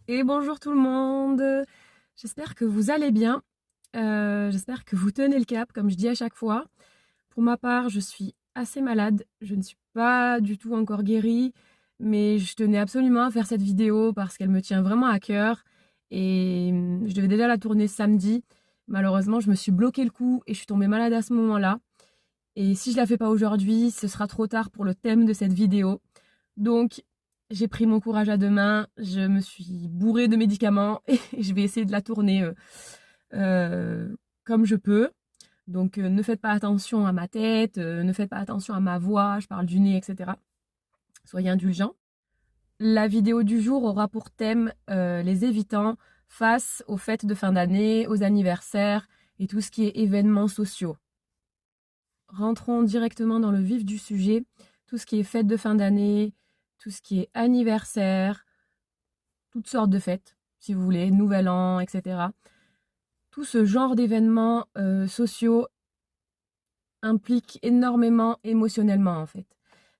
Et bonjour tout le monde. J'espère que vous allez bien. J'espère que vous tenez le cap, comme je dis à chaque fois. Pour ma part, je suis assez malade. Je ne suis pas du tout encore guérie, mais je tenais absolument à faire cette vidéo parce qu'elle me tient vraiment à cœur. Et je devais déjà la tourner samedi. Malheureusement, je me suis bloqué le cou et je suis tombée malade à ce moment-là. Et si je la fais pas aujourd'hui, ce sera trop tard pour le thème de cette vidéo. Donc, j'ai pris mon courage à deux mains, je me suis bourrée de médicaments et je vais essayer de la tourner euh, comme je peux. Donc, ne faites pas attention à ma tête, ne faites pas attention à ma voix, je parle du nez, etc. Soyez indulgents. La vidéo du jour aura pour thème les évitants face aux fêtes de fin d'année, aux anniversaires et tout ce qui est événements sociaux. Rentrons directement dans le vif du sujet. Tout ce qui est fêtes de fin d'année, tout ce qui est anniversaire, toutes sortes de fêtes, si vous voulez, Nouvel An, etc. Tout ce genre d'événements sociaux implique énormément émotionnellement, en fait.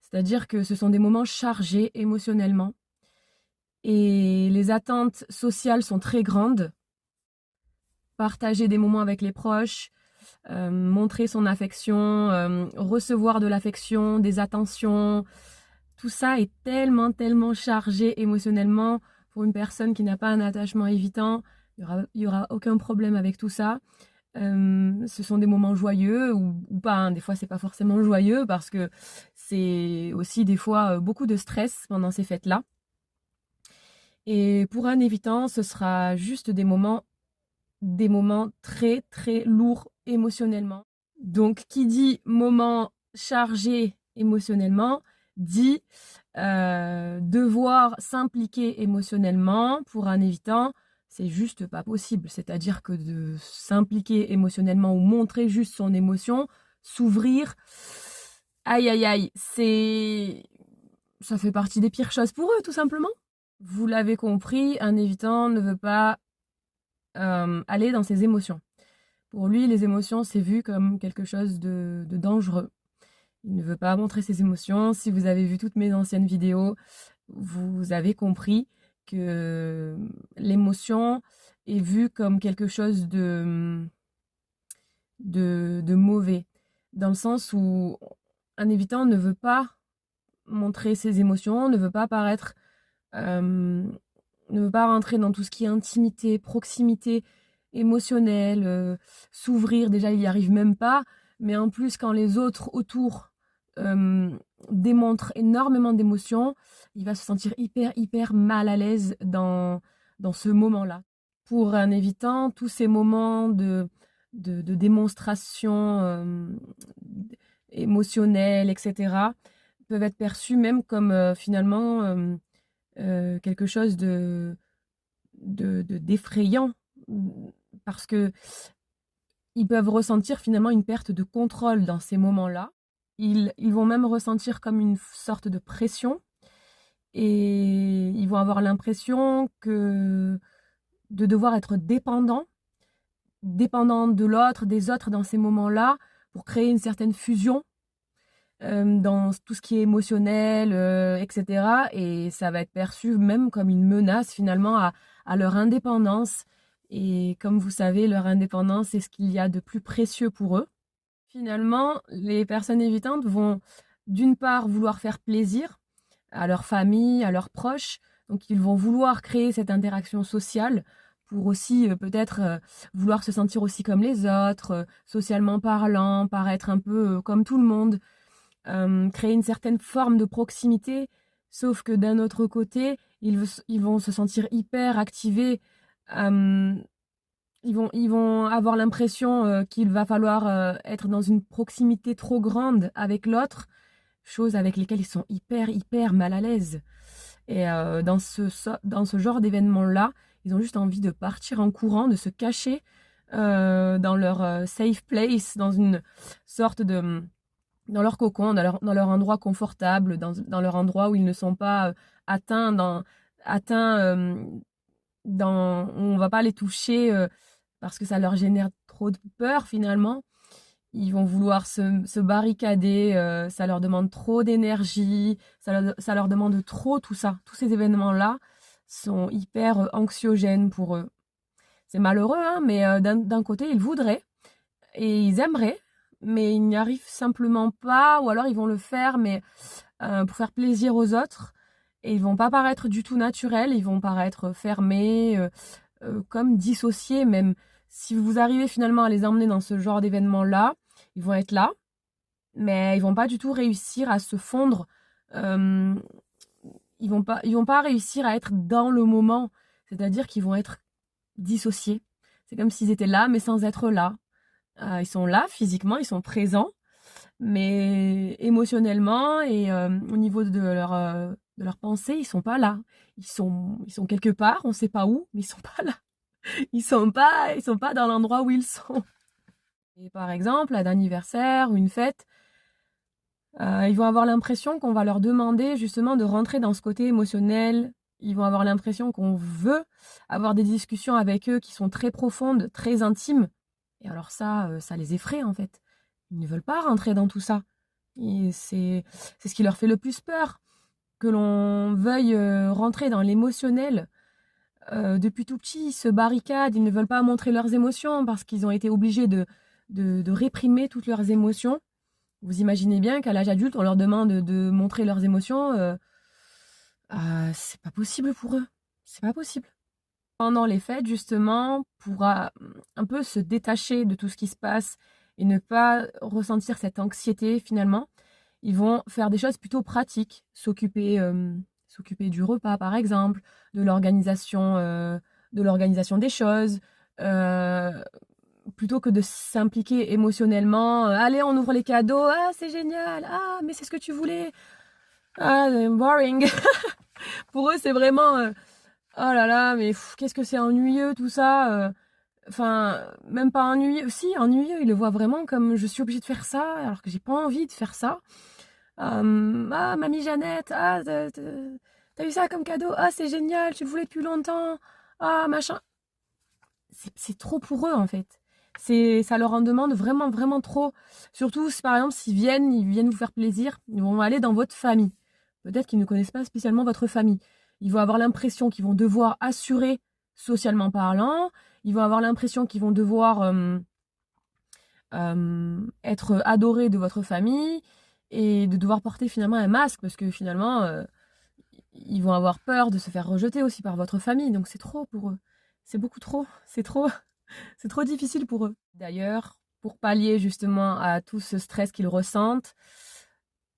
C'est-à-dire que ce sont des moments chargés émotionnellement et les attentes sociales sont très grandes. Partager des moments avec les proches, montrer son affection, recevoir de l'affection, des attentions, tout ça est tellement chargé émotionnellement pour une personne qui n'a pas un attachement évitant. Il y aura aucun problème avec tout ça. Ce sont des moments joyeux ou pas, hein. Des fois, c'est pas forcément joyeux parce que c'est aussi des fois beaucoup de stress pendant ces fêtes-là. Et pour un évitant, ce sera juste des moments très lourds émotionnellement. Donc, qui dit moment chargé émotionnellement, dit devoir s'impliquer émotionnellement pour un évitant, c'est juste pas possible. C'est-à-dire que de s'impliquer émotionnellement ou montrer juste son émotion, s'ouvrir, aïe aïe aïe, ça fait partie des pires choses pour eux, tout simplement. Vous l'avez compris, un évitant ne veut pas aller dans ses émotions. Pour lui, les émotions, c'est vu comme quelque chose de dangereux. Il ne veut pas montrer ses émotions. Si vous avez vu toutes mes anciennes vidéos, vous avez compris que l'émotion est vue comme quelque chose de mauvais. Dans le sens où un évitant ne veut pas montrer ses émotions, ne veut pas paraître, ne veut pas rentrer dans tout ce qui est intimité, proximité émotionnelle, s'ouvrir. Déjà, il n'y arrive même pas. Mais en plus, quand les autres autour euh, démontrent énormément d'émotions, il va se sentir hyper mal à l'aise dans ce moment-là. Pour un évitant, tous ces moments de démonstration émotionnelle, etc., peuvent être perçus même comme finalement quelque chose d'effrayant parce que ils peuvent ressentir finalement une perte de contrôle dans ces moments-là. Ils vont même ressentir comme une sorte de pression et ils vont avoir l'impression que de devoir être dépendant de l'autre, des autres dans ces moments-là pour créer une certaine fusion dans tout ce qui est émotionnel, etc. Et ça va être perçu même comme une menace finalement à leur indépendance. Et comme vous savez, leur indépendance, c'est ce qu'il y a de plus précieux pour eux. Finalement, les personnes évitantes vont d'une part vouloir faire plaisir à leur famille, à leurs proches. Donc ils vont vouloir créer cette interaction sociale pour aussi peut-être vouloir se sentir aussi comme les autres, socialement parlant, paraître un peu comme tout le monde, créer une certaine forme de proximité, sauf que d'un autre côté, ils vont se sentir hyper activés, euh, ils vont avoir l'impression qu'il va falloir être dans une proximité trop grande avec l'autre, chose avec lesquelles ils sont hyper mal à l'aise. Et dans ce genre d'événement-là, ils ont juste envie de partir en courant, de se cacher dans leur safe place, dans une sorte de dans leur cocon, dans leur endroit confortable, dans leur endroit où ils ne sont pas atteints, atteints on va pas les toucher parce que ça leur génère trop de peur finalement. Ils vont vouloir se barricader, ça leur demande trop d'énergie, ça leur demande trop tout ça, tous ces événements-là. sont hyper anxiogènes pour eux. C'est malheureux, hein, mais d'un côté, ils voudraient et ils aimeraient, mais ils n'y arrivent simplement pas, ou alors ils vont le faire, mais pour faire plaisir aux autres, et ils vont pas paraître du tout naturels, ils vont paraître fermés, comme dissociés même. Si vous arrivez finalement à les emmener dans ce genre d'événement-là, ils vont être là, mais ils vont pas du tout réussir à se fondre. Euh, ils vont pas réussir à être dans le moment. C'est-à-dire qu'ils vont être dissociés. C'est comme s'ils étaient là, mais sans être là. Ils sont là physiquement, ils sont présents, mais émotionnellement et au niveau de leur pensée, ils sont pas là. Ils sont quelque part, on sait pas où, mais ils sont pas là. Ils sont pas dans l'endroit où ils sont. Et par exemple, à un anniversaire ou une fête, ils vont avoir l'impression qu'on va leur demander justement de rentrer dans ce côté émotionnel. Ils vont avoir l'impression qu'on veut avoir des discussions avec eux qui sont très profondes, très intimes. Et alors ça les effraie en fait. Ils ne veulent pas rentrer dans tout ça. Et c'est ce qui leur fait le plus peur, que l'on veuille rentrer dans l'émotionnel. Depuis tout petit, ils se barricadent, ils ne veulent pas montrer leurs émotions parce qu'ils ont été obligés de réprimer toutes leurs émotions. Vous imaginez bien qu'à l'âge adulte, on leur demande de montrer leurs émotions. C'est pas possible pour eux. C'est pas possible. Pendant les fêtes, justement, pour un peu se détacher de tout ce qui se passe et ne pas ressentir cette anxiété finalement, ils vont faire des choses plutôt pratiques. S'occuper du repas, par exemple, de l'organisation des choses. Plutôt que de s'impliquer émotionnellement. Allez, on ouvre les cadeaux. Ah, c'est génial. Ah, mais c'est ce que tu voulais. Ah, boring. Pour eux, c'est vraiment oh là là, mais qu'est-ce que c'est ennuyeux tout ça. Enfin, même pas ennuyeux. Si, ennuyeux, ils le voient vraiment comme je suis obligée de faire ça alors que j'ai pas envie de faire ça. Ah, mamie Jeannette, t'as eu ça comme cadeau. Ah, c'est génial, tu le voulais depuis longtemps. Ah, machin. C'est trop pour eux en fait. Ça leur en demande vraiment, vraiment trop. Surtout, si, par exemple, ils viennent vous faire plaisir, ils vont aller dans votre famille. Peut-être qu'ils ne connaissent pas spécialement votre famille. Ils vont avoir l'impression qu'ils vont devoir assurer socialement parlant. Ils vont avoir l'impression qu'ils vont devoir être adorés de votre famille et de devoir porter finalement un masque parce que finalement, ils vont avoir peur de se faire rejeter aussi par votre famille. Donc c'est trop pour eux. C'est beaucoup trop. C'est trop. C'est trop difficile pour eux. D'ailleurs, pour pallier justement à tout ce stress qu'ils ressentent,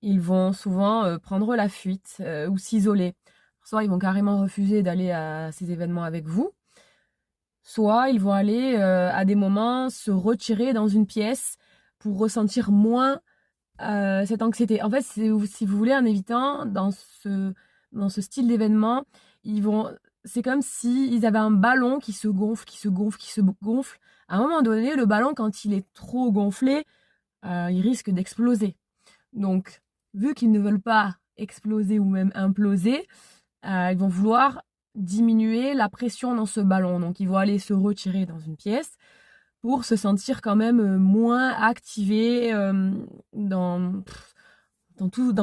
ils vont souvent prendre la fuite ou s'isoler. Soit ils vont carrément refuser d'aller à ces événements avec vous, soit ils vont aller à des moments se retirer dans une pièce pour ressentir moins cette anxiété. En fait, si vous voulez, en évitant dans ce style d'événement, c'est comme s'ils avaient un ballon qui se gonfle, qui se gonfle, qui se gonfle. À un moment donné, le ballon, quand il est trop gonflé, il risque d'exploser. Donc, vu qu'ils ne veulent pas exploser ou même imploser, ils vont vouloir diminuer la pression dans ce ballon. Donc, ils vont aller se retirer dans une pièce pour se sentir quand même moins activés dans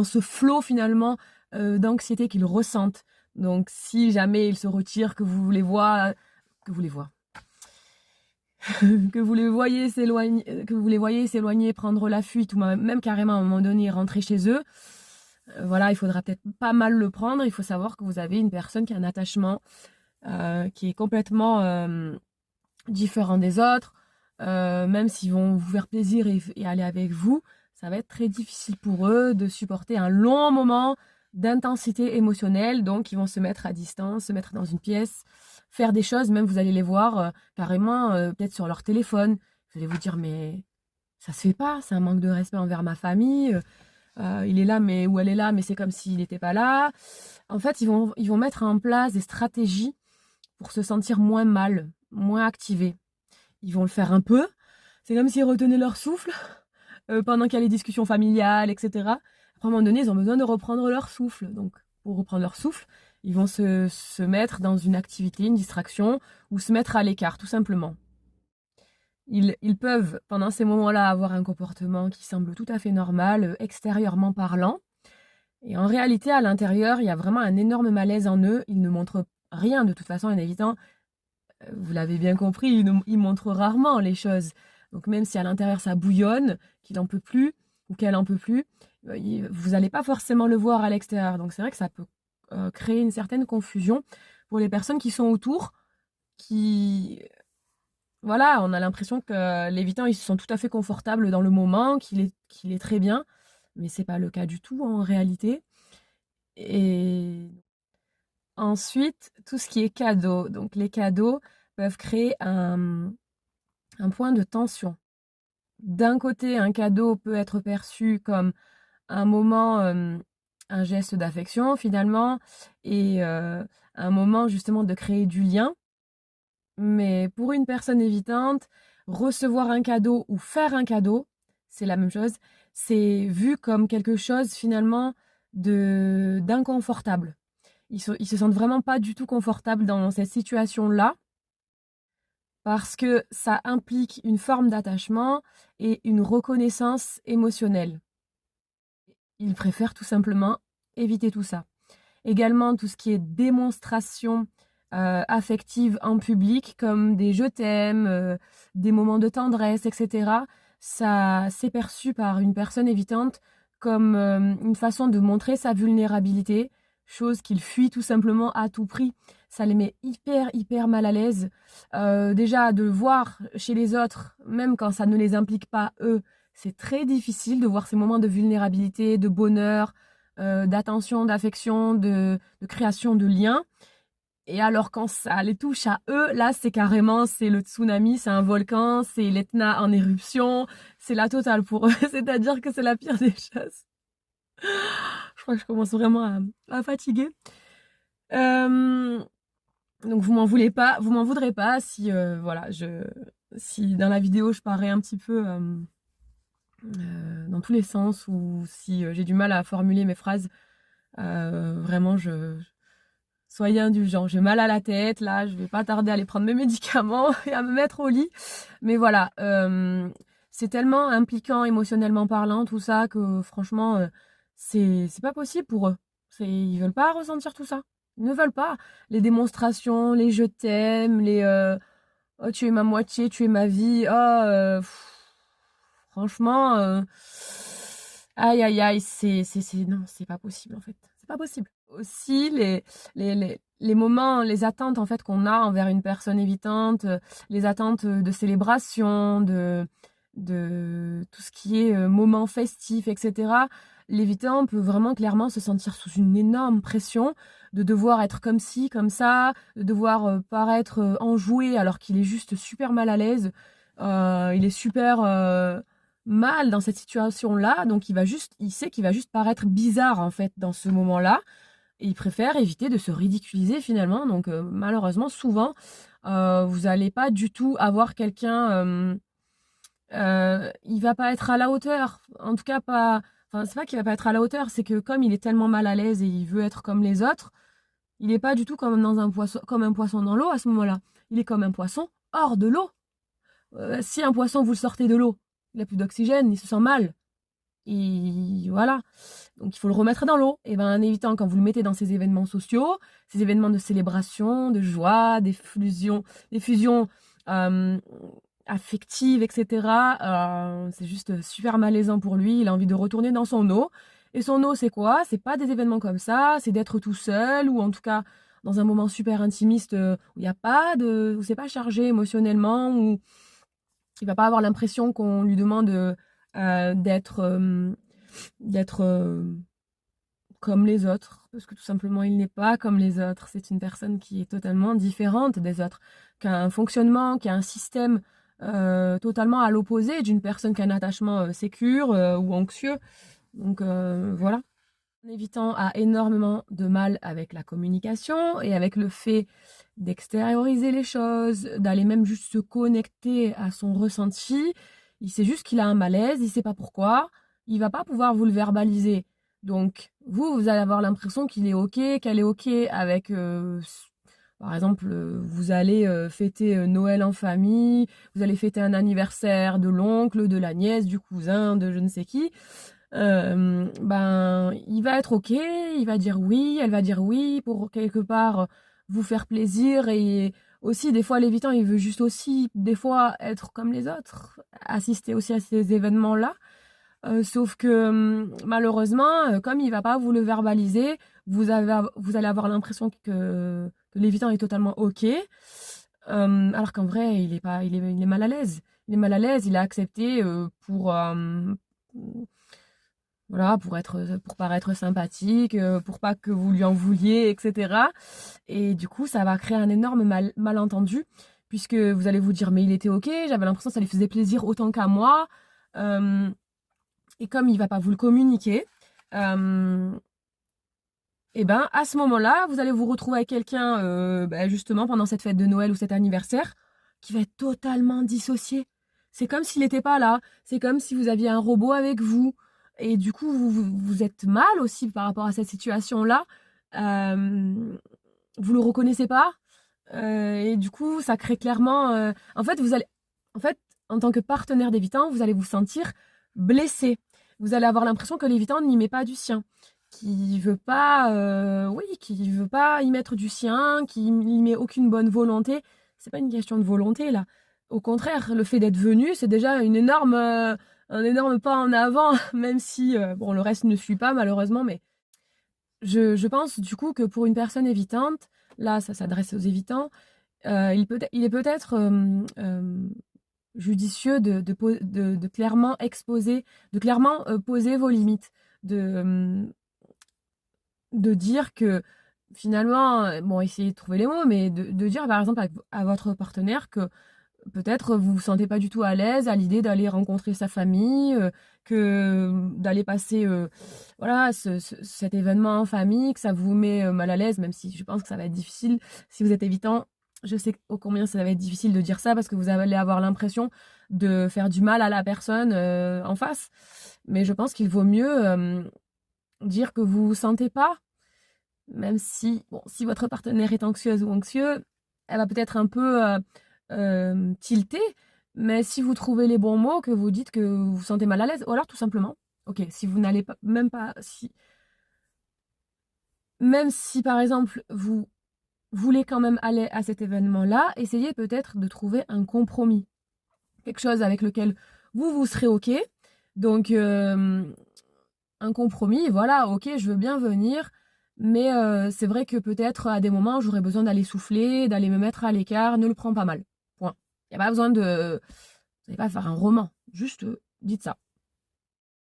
ce flot finalement d'anxiété qu'ils ressentent. Donc, si jamais ils se retirent, que vous les voyez s'éloigner, prendre la fuite, ou même carrément à un moment donné rentrer chez eux, voilà, il faudra peut-être pas mal le prendre. Il faut savoir que vous avez une personne qui a un attachement qui est complètement différent des autres. Même s'ils vont vous faire plaisir et aller avec vous, ça va être très difficile pour eux de supporter un long moment d'intensité émotionnelle. Donc, ils vont se mettre à distance, se mettre dans une pièce, faire des choses. Même, vous allez les voir carrément peut-être sur leur téléphone. Vous allez vous dire, mais ça se fait pas, c'est un manque de respect envers ma famille. Il est là, mais ou elle est là, mais c'est comme s'il n'était pas là. En fait, ils vont mettre en place des stratégies pour se sentir moins mal, moins activés. Ils vont le faire un peu. C'est comme s'ils retenaient leur souffle pendant qu'il y a les discussions familiales, etc. Après, à un moment donné, ils ont besoin de reprendre leur souffle. Donc, pour reprendre leur souffle, ils vont se mettre dans une activité, une distraction, ou se mettre à l'écart, tout simplement. Ils peuvent, pendant ces moments-là, avoir un comportement qui semble tout à fait normal, extérieurement parlant. Et en réalité, à l'intérieur, il y a vraiment un énorme malaise en eux. Ils ne montrent rien. De toute façon, un évitant, vous l'avez bien compris, il montre rarement les choses. Donc même si à l'intérieur ça bouillonne, qu'il en peut plus ou qu'elle en peut plus, vous n'allez pas forcément le voir à l'extérieur. Donc c'est vrai que ça peut créer une certaine confusion pour les personnes qui sont autour, qui voilà, on a l'impression que l'évitant ils se sont tout à fait confortables dans le moment, qu'il est très bien, mais c'est pas le cas du tout en réalité. Et ensuite, tout ce qui est cadeau. Donc les cadeaux peuvent créer un point de tension. D'un côté, un cadeau peut être perçu comme un moment, un geste d'affection finalement, et un moment justement de créer du lien. Mais pour une personne évitante, recevoir un cadeau ou faire un cadeau, c'est la même chose. C'est vu comme quelque chose finalement d'inconfortable. Ils se sentent vraiment pas du tout confortables dans cette situation-là parce que ça implique une forme d'attachement et une reconnaissance émotionnelle. Ils préfèrent tout simplement éviter tout ça. Également, tout ce qui est démonstration affective en public, comme des je t'aime, des moments de tendresse, etc. Ça, c'est perçu par une personne évitante comme une façon de montrer sa vulnérabilité, chose qu'il fuit tout simplement à tout prix. Ça les met hyper mal à l'aise. Déjà, de voir chez les autres, même quand ça ne les implique pas eux, c'est très difficile de voir ces moments de vulnérabilité, de bonheur, d'attention, d'affection, de création de liens. Et alors quand ça les touche à eux, là c'est carrément, c'est le tsunami, c'est un volcan, c'est l'Etna en éruption, c'est la totale pour eux. C'est-à-dire que c'est la pire des choses. Je crois que je commence vraiment à fatiguer. Donc vous m'en voulez pas, vous m'en voudrez pas si voilà, si dans la vidéo je parais un petit peu dans tous les sens, ou si j'ai du mal à formuler mes phrases. Vraiment, soyez indulgents. J'ai mal à la tête, là, je vais pas tarder à aller prendre mes médicaments et à me mettre au lit. Mais voilà, c'est tellement impliquant émotionnellement parlant, tout ça, que franchement, c'est pas possible pour eux. Ils veulent pas ressentir tout ça. Ils ne veulent pas. Les démonstrations, les je t'aime, les oh, tu es ma moitié, tu es ma vie. Oh, franchement, aïe aïe aïe, non, c'est pas possible en fait. C'est pas possible. Aussi, les moments, les attentes en fait qu'on a envers une personne évitante, les attentes de célébration, de tout ce qui est moment festif, etc. L'évitant peut vraiment clairement se sentir sous une énorme pression de devoir être comme ci, comme ça, de devoir paraître enjoué alors qu'il est juste super mal à l'aise. Il est super mal dans cette situation-là, donc il sait qu'il va juste paraître bizarre en fait dans ce moment-là. Et il préfère éviter de se ridiculiser finalement. Donc malheureusement, souvent, vous n'allez pas du tout avoir quelqu'un. Il va pas être à la hauteur. En tout cas, pas. Enfin, c'est pas qu'il va pas être à la hauteur, c'est que comme il est tellement mal à l'aise et il veut être comme les autres, il n'est pas du tout comme comme un poisson dans l'eau à ce moment-là. Il est comme un poisson hors de l'eau. Si un poisson vous le sortez de l'eau, il n'a plus d'oxygène, il se sent mal. Et voilà. Donc il faut le remettre dans l'eau. Et ben en évitant, quand vous le mettez dans ces événements sociaux, ces événements de célébration, de joie, des fusions affectives, etc. C'est juste super malaisant pour lui. Il a envie de retourner dans son eau. Et son eau, c'est quoi? C'est pas des événements comme ça, c'est d'être tout seul, ou en tout cas dans un moment super intimiste où il n'y a pas de. Où c'est pas chargé émotionnellement, où il va pas avoir l'impression qu'on lui demande d'être comme les autres, parce que tout simplement il n'est pas comme les autres. C'est une personne qui est totalement différente des autres, qui a un fonctionnement, qui a un système totalement à l'opposé d'une personne qui a un attachement sécure ou anxieux. Donc voilà. L'évitant a énormément de mal avec la communication et avec le fait d'extérioriser les choses, d'aller même juste se connecter à son ressenti. Il sait juste qu'il a un malaise, il sait pas pourquoi, il va pas pouvoir vous le verbaliser. Donc vous allez avoir l'impression qu'il est ok, qu'elle est ok avec par exemple, vous allez fêter Noël en famille, vous allez fêter un anniversaire de l'oncle, de la nièce, du cousin, de je ne sais qui. Ben il va être ok, il va dire oui, elle va dire oui pour quelque part vous faire plaisir. Et aussi, des fois, l'évitant, il veut juste aussi, des fois, être comme les autres, assister aussi à ces événements-là. Sauf que malheureusement, comme il va pas vous le verbaliser, vous allez avoir l'impression que l'évitant est totalement OK. Alors qu'en vrai, il est mal à l'aise. Il est mal à l'aise, il a accepté voilà, pour paraître sympathique, pour pas que vous lui en vouliez, etc. Et du coup, ça va créer un énorme malentendu, puisque vous allez vous dire, mais il était OK, j'avais l'impression que ça lui faisait plaisir autant qu'à moi. Et comme il va pas vous le communiquer, et ben à ce moment-là, vous allez vous retrouver avec quelqu'un, justement pendant cette fête de Noël ou cet anniversaire, qui va être totalement dissocié. C'est comme s'il n'était pas là. C'est comme si vous aviez un robot avec vous. Et du coup, vous êtes mal aussi par rapport à cette situation-là. Vous le reconnaissez pas. Et du coup, ça crée clairement. En fait, en tant que partenaire d'évitant, vous allez vous sentir blessé. Vous allez avoir l'impression que l'évitant n'y met pas du sien, qui veut pas, qui veut pas y mettre du sien, qui n'y met aucune bonne volonté. C'est pas une question de volonté là. Au contraire, le fait d'être venu, c'est déjà un énorme pas en avant, même si le reste ne suit pas malheureusement. Mais je pense du coup que pour une personne évitante, là, ça s'adresse aux évitants, il est peut-être judicieux de clairement exposer, de clairement poser vos limites, de, de dire que finalement, essayez de trouver les mots, mais de dire par exemple à votre partenaire que peut-être vous vous sentez pas du tout à l'aise à l'idée d'aller rencontrer sa famille, que d'aller passer cet événement en famille, que ça vous met mal à l'aise, même si je pense que ça va être difficile si vous êtes évitant. Je sais ô combien ça va être difficile de dire ça parce que vous allez avoir l'impression de faire du mal à la personne en face. Mais je pense qu'il vaut mieux dire que vous vous sentez pas, même si, si votre partenaire est anxieuse ou anxieux, elle va peut-être un peu tilter, mais si vous trouvez les bons mots, que vous dites que vous vous sentez mal à l'aise, ou alors tout simplement, ok, si vous n'allez pas, même si par exemple vous voulez quand même aller à cet événement-là, essayez peut-être de trouver un compromis, quelque chose avec lequel vous serez ok. Donc un compromis, voilà, ok, je veux bien venir, mais c'est vrai que peut-être à des moments j'aurais besoin d'aller souffler, d'aller me mettre à l'écart, ne le prends pas mal. Point. Il n'y a pas besoin de. Vous n'allez pas faire un roman, juste dites ça.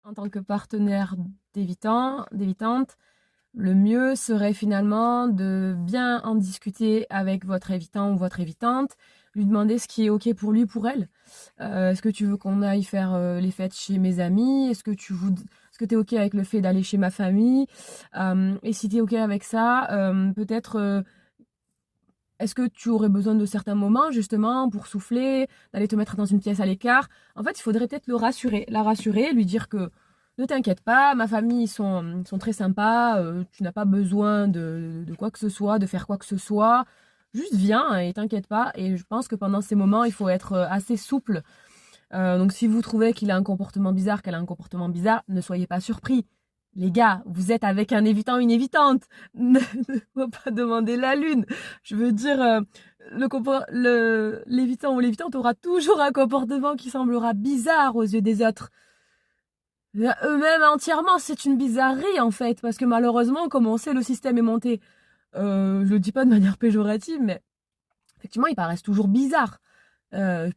En tant que partenaire d'évitante, le mieux serait finalement de bien en discuter avec votre évitant ou votre évitante, lui demander ce qui est ok pour lui, pour elle. Est-ce que tu veux qu'on aille faire les fêtes chez mes amis? Est-ce que tu es ok avec le fait d'aller chez ma famille? Et si tu es ok avec ça, peut-être est-ce que tu aurais besoin de certains moments justement pour souffler, d'aller te mettre dans une pièce à l'écart? En fait, il faudrait peut-être la rassurer, lui dire que ne t'inquiète pas, ma famille sont très sympas, tu n'as pas besoin de quoi que ce soit, de faire quoi que ce soit. Juste viens et t'inquiète pas. Et je pense que pendant ces moments, il faut être assez souple. Donc si vous trouvez qu'il a un comportement bizarre, qu'elle a un comportement bizarre, ne soyez pas surpris. Les gars, vous êtes avec un évitant, une évitante. Ne faut pas demander la lune. Je veux dire, l'évitant ou l'évitante aura toujours un comportement qui semblera bizarre aux yeux des autres. Eux-mêmes entièrement, c'est une bizarrerie en fait, parce que malheureusement, comme on sait, le système est monté. Je le dis pas de manière péjorative, mais effectivement, ils paraissent toujours bizarres.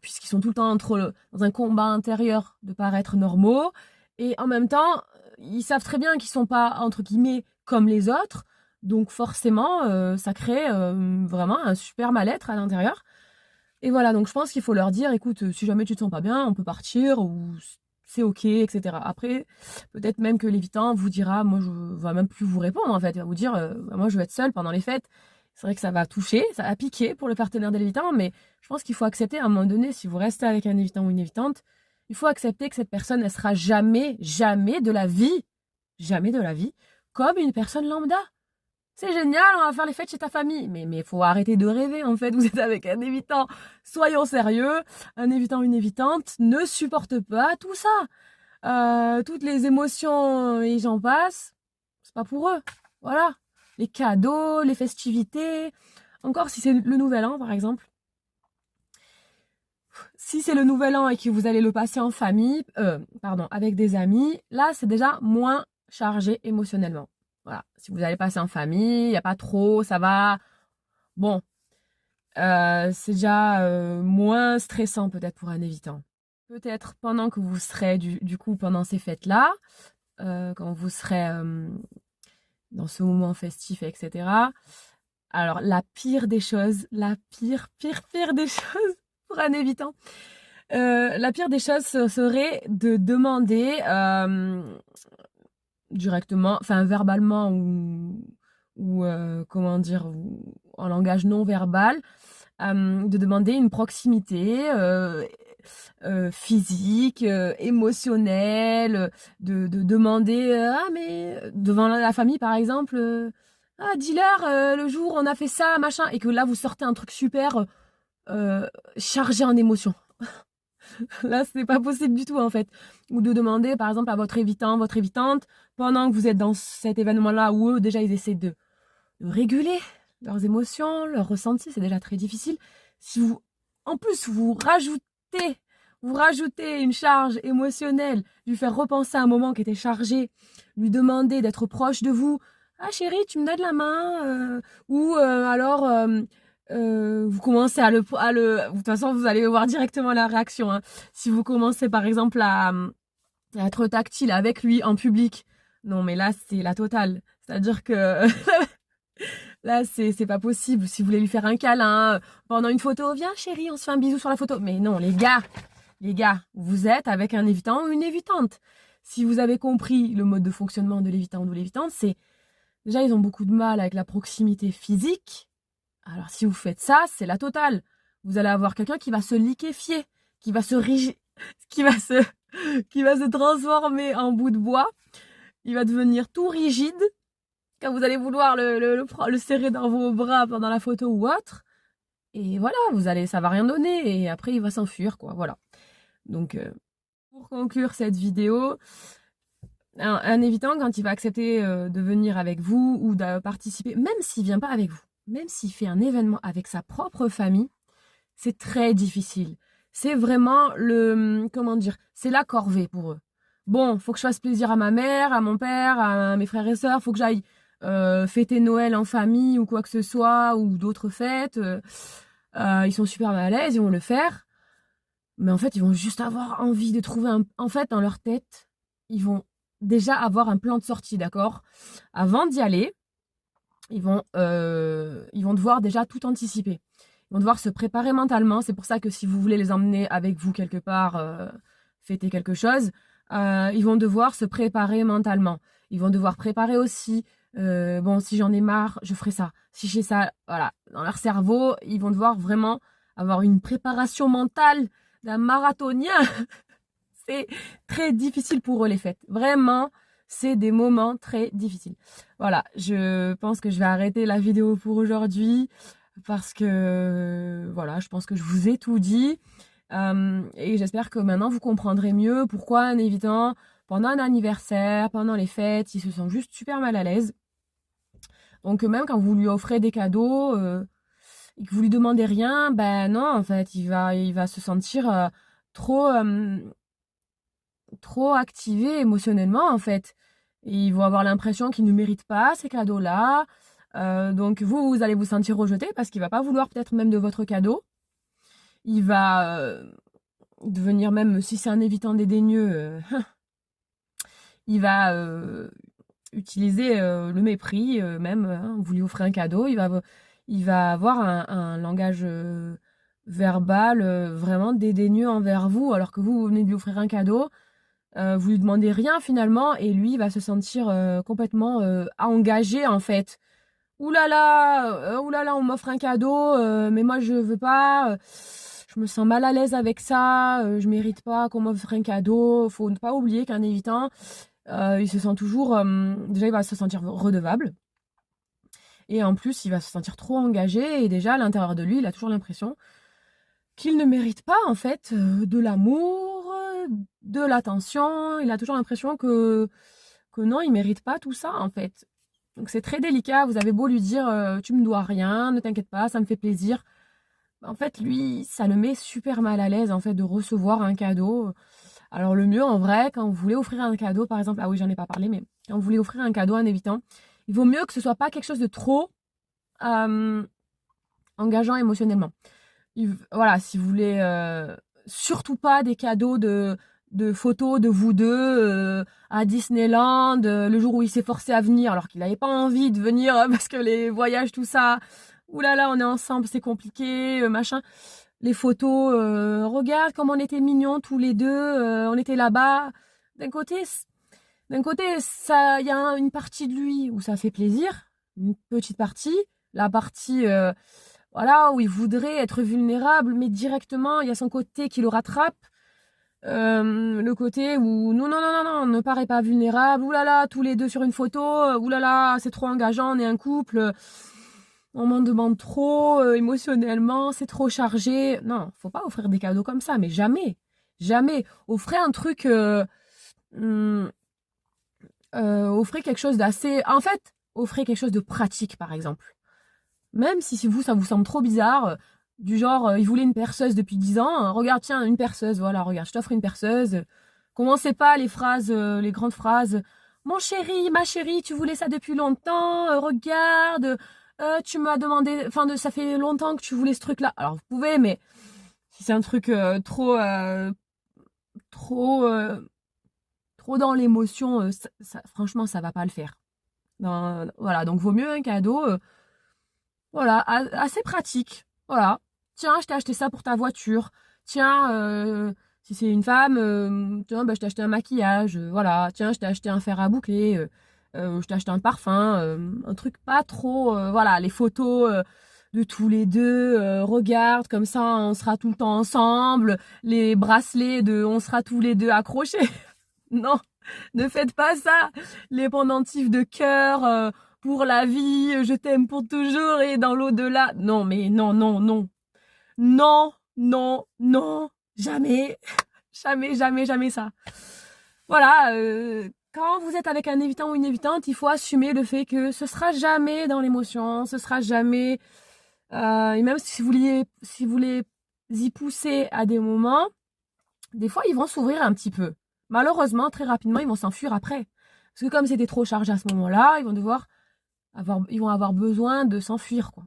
Puisqu'ils sont tout le temps dans un combat intérieur de paraître normaux, et en même temps, ils savent très bien qu'ils sont pas, entre guillemets, comme les autres, donc forcément, ça crée vraiment un super mal-être à l'intérieur. Et voilà, donc je pense qu'il faut leur dire, écoute, si jamais tu te sens pas bien, on peut partir, ou c'est ok, etc. Après, peut-être même que l'évitant vous dira, moi je vais même plus vous répondre en fait, il va vous dire, moi je vais être seule pendant les fêtes. C'est vrai que ça va toucher, ça va piquer pour le partenaire de l'évitant, mais je pense qu'il faut accepter à un moment donné, si vous restez avec un évitant ou une évitante, il faut accepter que cette personne, elle sera jamais, jamais de la vie, comme une personne lambda. C'est génial, on va faire les fêtes chez ta famille. Mais il faut arrêter de rêver, en fait. Vous êtes avec un évitant. Soyons sérieux. Un évitant, une évitante ne supporte pas tout ça. Toutes les émotions et j'en passe, c'est pas pour eux. Voilà. Les cadeaux, les festivités. Encore si c'est le nouvel an, par exemple. Si c'est le nouvel an et que vous allez le passer en famille, avec des amis, là, c'est déjà moins chargé émotionnellement. Voilà. Si vous allez passer en famille, il n'y a pas trop, ça va. Bon, c'est déjà moins stressant peut-être pour un évitant. Peut-être pendant que vous serez, du coup, pendant ces fêtes-là, quand vous serez dans ce moment festif, etc. Alors, la pire des choses, la pire des choses pour un évitant, la pire des choses serait de demander directement, enfin verbalement ou comment dire, en langage non verbal, de demander une proximité physique, émotionnelle, de demander ah mais devant la famille par exemple, ah dis-leur le jour on a fait ça machin, et que là vous sortez un truc super chargé en émotions. Là, c'est pas possible du tout, en fait. Ou de demander, par exemple, à votre évitant, votre évitante, pendant que vous êtes dans cet événement-là, où eux, déjà, ils essaient de réguler leurs émotions, leurs ressentis, c'est déjà très difficile. Si vous, en plus, vous rajoutez une charge émotionnelle, lui faire repenser à un moment qui était chargé, lui demander d'être proche de vous. Ah chérie, tu me donnes la main, vous commencez de toute façon, vous allez voir directement la réaction, hein. Si vous commencez, par exemple, à être tactile avec lui en public, non, mais là, c'est la totale. C'est-à-dire que là, c'est pas possible. Si vous voulez lui faire un câlin pendant une photo, viens chérie, on se fait un bisou sur la photo. Mais non, les gars, vous êtes avec un évitant ou une évitante. Si vous avez compris le mode de fonctionnement de l'évitant ou de l'évitante, c'est déjà, ils ont beaucoup de mal avec la proximité physique. Alors, si vous faites ça, c'est la totale. Vous allez avoir quelqu'un qui va se liquéfier, qui va se qui va se transformer en bout de bois. Il va devenir tout rigide. Quand vous allez vouloir le serrer dans vos bras pendant la photo ou autre. Et voilà, ça va rien donner. Et après, il va s'enfuir, quoi. Voilà. Donc, pour conclure cette vidéo, un évitant, quand il va accepter de venir avec vous ou de participer, même s'il vient pas avec vous, même s'il fait un événement avec sa propre famille, c'est très difficile. C'est vraiment c'est la corvée pour eux. Bon, faut que je fasse plaisir à ma mère, à mon père, à mes frères et sœurs, faut que j'aille fêter Noël en famille ou quoi que ce soit, ou d'autres fêtes. Ils sont super mal à l'aise, ils vont le faire. Mais en fait, ils vont juste avoir envie de trouver en fait, dans leur tête, ils vont déjà avoir un plan de sortie, d'accord? Avant d'y aller, ils vont devoir déjà tout anticiper. Ils vont devoir se préparer mentalement. C'est pour ça que si vous voulez les emmener avec vous quelque part, fêter quelque chose, ils vont devoir se préparer mentalement. Ils vont devoir préparer aussi, si j'en ai marre, je ferai ça. Si j'ai ça, voilà. Dans leur cerveau, ils vont devoir vraiment avoir une préparation mentale d'un marathonien. C'est très difficile pour eux les fêtes. Vraiment, c'est des moments très difficiles. Voilà, je pense que je vais arrêter la vidéo pour aujourd'hui parce que voilà, je pense que je vous ai tout dit. Et j'espère que maintenant vous comprendrez mieux pourquoi un évitant, pendant un anniversaire, pendant les fêtes, il se sent juste super mal à l'aise. Donc même quand vous lui offrez des cadeaux et que vous lui demandez rien, ben non, en fait, il va se sentir trop activé émotionnellement en fait. Et ils vont avoir l'impression qu'ils ne méritent pas ces cadeaux-là. Donc vous allez vous sentir rejeté parce qu'il va pas vouloir peut-être même de votre cadeau. Il va devenir, même si c'est un évitant dédaigneux, il va utiliser le mépris même. Vous lui offrez un cadeau, il va avoir un langage verbal vraiment dédaigneux envers vous, alors que vous venez de lui offrir un cadeau. Vous lui demandez rien finalement et lui va se sentir complètement engagé en fait. Ouh là là, on m'offre un cadeau, mais moi je veux pas. Je me sens mal à l'aise avec ça. Je mérite pas qu'on m'offre un cadeau. Faut ne pas oublier qu'un évitant, il se sent toujours. Déjà, il va se sentir redevable. Et en plus, il va se sentir trop engagé. Et déjà, à l'intérieur de lui, il a toujours l'impression qu'il ne mérite pas en fait de l'amour, de l'attention. Il a toujours l'impression que non, il mérite pas tout ça en fait. Donc c'est très délicat, vous avez beau lui dire tu me dois rien, ne t'inquiète pas, ça me fait plaisir. En fait, lui, ça le met super mal à l'aise en fait de recevoir un cadeau. Alors le mieux en vrai, quand vous voulez offrir un cadeau, par exemple, ah oui j'en ai pas parlé, mais quand vous voulez offrir un cadeau à un évitant, il vaut mieux que ce soit pas quelque chose de trop engageant émotionnellement. Voilà, si vous voulez surtout pas des cadeaux de photos de vous deux à Disneyland le jour où il s'est forcé à venir alors qu'il n'avait pas envie de venir parce que les voyages tout ça, oulala on est ensemble c'est compliqué machin. Les photos, regarde comme on était mignons tous les deux, on était là-bas. D'un côté ça, il y a une partie de lui où ça fait plaisir, une petite partie, la partie voilà, où il voudrait être vulnérable, mais directement, il y a son côté qui le rattrape. Le côté où non, ne paraît pas vulnérable. Ouh là là, tous les deux sur une photo. Ouh là là, c'est trop engageant, on est un couple. On m'en demande trop émotionnellement, c'est trop chargé. Non, faut pas offrir des cadeaux comme ça, mais jamais. Jamais. Offrez un truc. Offrez quelque chose d'assez. En fait, offrez quelque chose de pratique, par exemple. Même si vous, ça vous semble trop bizarre, du genre, il voulait une perceuse depuis 10 ans, regarde, tiens, une perceuse, voilà, regarde, je t'offre une perceuse. Commencez pas les phrases, les grandes phrases. Mon chéri, ma chérie, tu voulais ça depuis longtemps, regarde, tu m'as demandé, enfin, ça fait longtemps que tu voulais ce truc-là. Alors, vous pouvez, mais si c'est un truc trop dans l'émotion, franchement, ça va pas le faire. Voilà, donc vaut mieux un cadeau. Voilà, assez pratique. Voilà. Tiens, je t'ai acheté ça pour ta voiture. Tiens, si c'est une femme, tiens, bah, je t'ai acheté un maquillage. Voilà. Tiens, je t'ai acheté un fer à boucler. Je t'ai acheté un parfum. Un truc pas trop. Voilà, les photos de tous les deux. Regarde, comme ça, on sera tout le temps ensemble. Les bracelets de on sera tous les deux accrochés. Non, ne faites pas ça. Les pendentifs de cœur pour la vie, je t'aime pour toujours et dans l'au-delà. Non, mais non, non, non. Non, non, non. Jamais. Jamais, jamais, jamais ça. Voilà, quand vous êtes avec un évitant ou une évitante, il faut assumer le fait que ce sera jamais dans l'émotion, ce sera jamais... et même si vous les y poussez à des moments, des fois, ils vont s'ouvrir un petit peu. Malheureusement, très rapidement, ils vont s'enfuir après. Parce que comme c'était trop chargé à ce moment-là, ils vont avoir besoin de s'enfuir, quoi.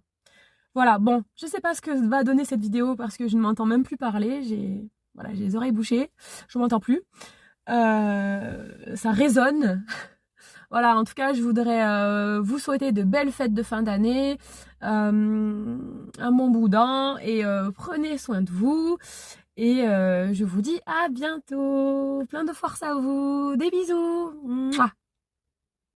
Voilà, bon, je sais pas ce que va donner cette vidéo parce que je ne m'entends même plus parler. J'ai les oreilles bouchées, je m'entends plus. Ça résonne. Voilà, en tout cas, je voudrais vous souhaiter de belles fêtes de fin d'année, un bon boudin et prenez soin de vous. Et je vous dis à bientôt. Plein de force à vous. Des bisous. Mouah.